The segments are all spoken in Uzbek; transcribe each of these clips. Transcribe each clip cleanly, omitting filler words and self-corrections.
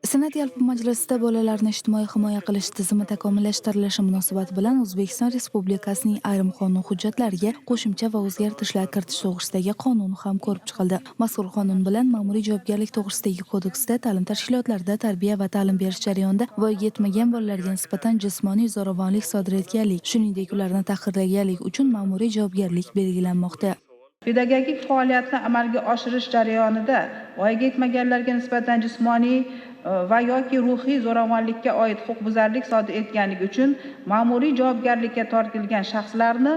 Senat yalpi majlisida bolalarni ijtimoiy himoya qilish tizimi takomillashtirilishi munosabati bilan O'zbekiston Respublikasining ayrim qonun hujjatlariga qo'shimcha va o'zgartirishlar kiritish to'g'risidagi qonuni ham ko'rib chiqildi. Mazkur qonun bilan ma'muriy javobgarlik to'g'risidagi kodeksda ta'lim tashkilotlarida tarbiya va ta'lim berish jarayonida voyaga yetmagan bolalarga nisbatan jismoniy zo'ravonlik sodir etganlik, shuningdek ularni tahqirlaganlik uchun ma'muriy javobgarlik belgilanmoqda. Pedagogik faoliyatni amalga oshirish jarayonida voyaga yetmaganlarga nisbatan jismoniy va yoki ruhiy zo'ravonlikka oid huquqbuzarlik sodir etganligi uchun ma'muriy javobgarlikka tortilgan shaxslarni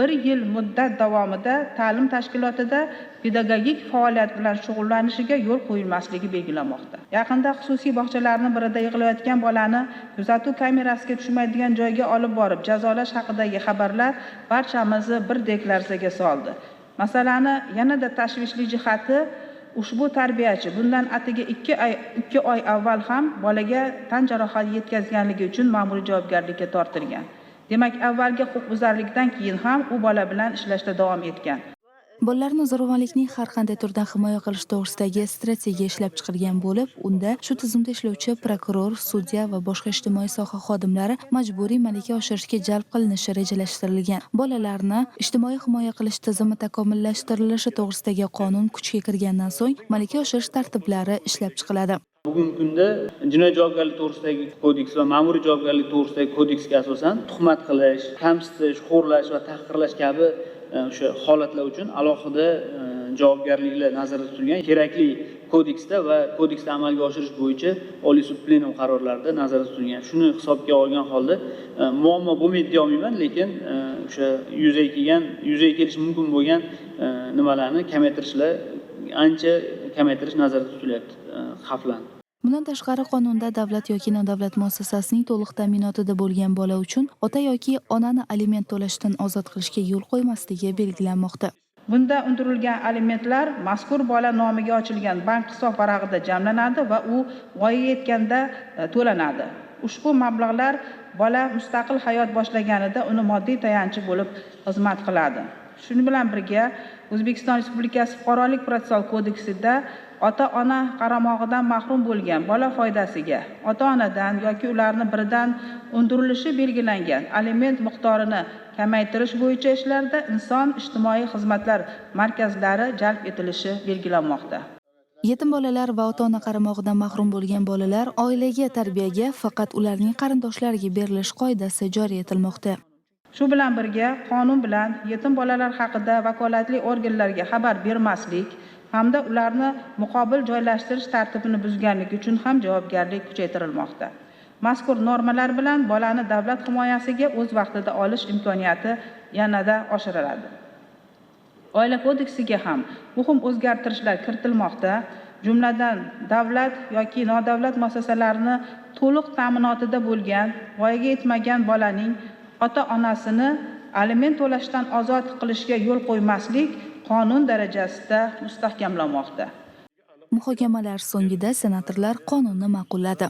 1 yil muddat davomida ta'lim tashkilotida pedagogik faoliyat bilan shug'ullanishiga yo'l qo'yilmasligi belgilanmoqda. Yaqinda xususiy bog'chalarning birida yig'layotgan bolani kuzatuv kamerasiga tushmaydigan joyga olib borib jazolash haqidagi xabarlar barchamizni birdek larzaga soldi. Masalani yanada tashvishli jihati, ushbu tarbiyachi bundan atigi 2 oy avval ham bolaga tan jarohati yetkazganligi uchun ma'muriy javobgarlikka tortilgan. Demak, avvalgi huquqbuzarlikdan keyin ham u bola bilan ishlashda davom etgan. Bolalarni zo'ravonlikning har qanday turdan himoya qilish to'g'risidagi strategiya ishlab chiqilgan bo'lib, unda shu tizimda ishlovchi prokuror, sudya va boshqa ijtimoiy soha xodimlari majburiy malaka oshirishga jalb qilinishi rejalashtirilgan. Bolalarni ijtimoiy himoya qilish tizimi takomillashtirilishi to'g'risidagi qonun kuchga kirgandan so'ng malaka oshirish tartiblari ishlab chiqiladi. Bugungi kunda jinoyat javobgarligi to'g'risidagi kodeks va ma'muriy javobgarlik to'g'risidagi kodeksga asosan tuhmat qilish, kamsitish, xo'rlash va tahqirlash kabi o'sha holatlar uchun alohida javobgarliklar nazarda tutilgan. Kerakli kodeksda va kodeksda amalga oshirish bo'yicha Oliy sud plenum qarorlarida nazarda tutilgan. Shuni hisobga olgan holda muammo bo'lmaydi deya olmayman, lekin o'sha yuzaga kelishi mumkin bo'lgan nimalarni ancha kamaytirish nazarda tutilyapti, xavflarni. Bundan tashqari qonunda davlat yoki nodavlat muassasasining to'liq ta'minotida bo'lgan bola uchun ota yoki onani aliment to'lashdan ozod qilishga yo'l qo'ymasligi belgilanmoqda. Bunda undirilgan alimentlar mazkur bola nomiga ochilgan bank hisob varag'ida jamlanadi va u voyaga yetganda to'lanadi. Ushbu mablag'lar bola mustaqil hayot boshlaganida uni moddiy tayanchi bo'lib xizmat qiladi. Shuni bilan birga O'zbekiston Respublikasi Fuqarolik protsessual kodeksida ota-ona qaramog'idan mahrum bo'lgan bola foydasiga ota-onadan yoki ularning biridan undirilishi belgilangan aliment miqdorini kamaytirish bo'yicha ishlarda inson ijtimoiy xizmatlar markazlari jalb etilishi belgilanmoqda. Yetim bolalar va ota-ona qaramog'idan mahrum bo'lgan bolalar oilaga tarbiyaga faqat ularning qarindoshlariga berilish qoidasi joriy etilmoqda. Shu bilan birga qonun bilan yetim bolalar haqida vakolatli organlarga xabar bermaslik hamda ularni muqobil joylashtirish tartibini buzganlik uchun ham javobgarlik kuchaytirilmoqda. Mazkur normalar bilan bolani davlat himoyasiga o'z vaqtida olish imkoniyati yanada oshiriladi. Oila kodeksiga ham muhim o'zgartirishlar kiritilmoqda. Jumladan davlat yoki nodavlat muassasalarini to'liq ta'minotida bo'lgan voyaga yetmagan bolaning ota-onasini aliment to'lashdan ozod qilishga yo'l qo'ymaslik qonun darajasida mustahkamlanmoqda. Muhokamalar so'ngida senatorlar qonunni ma'qulladi.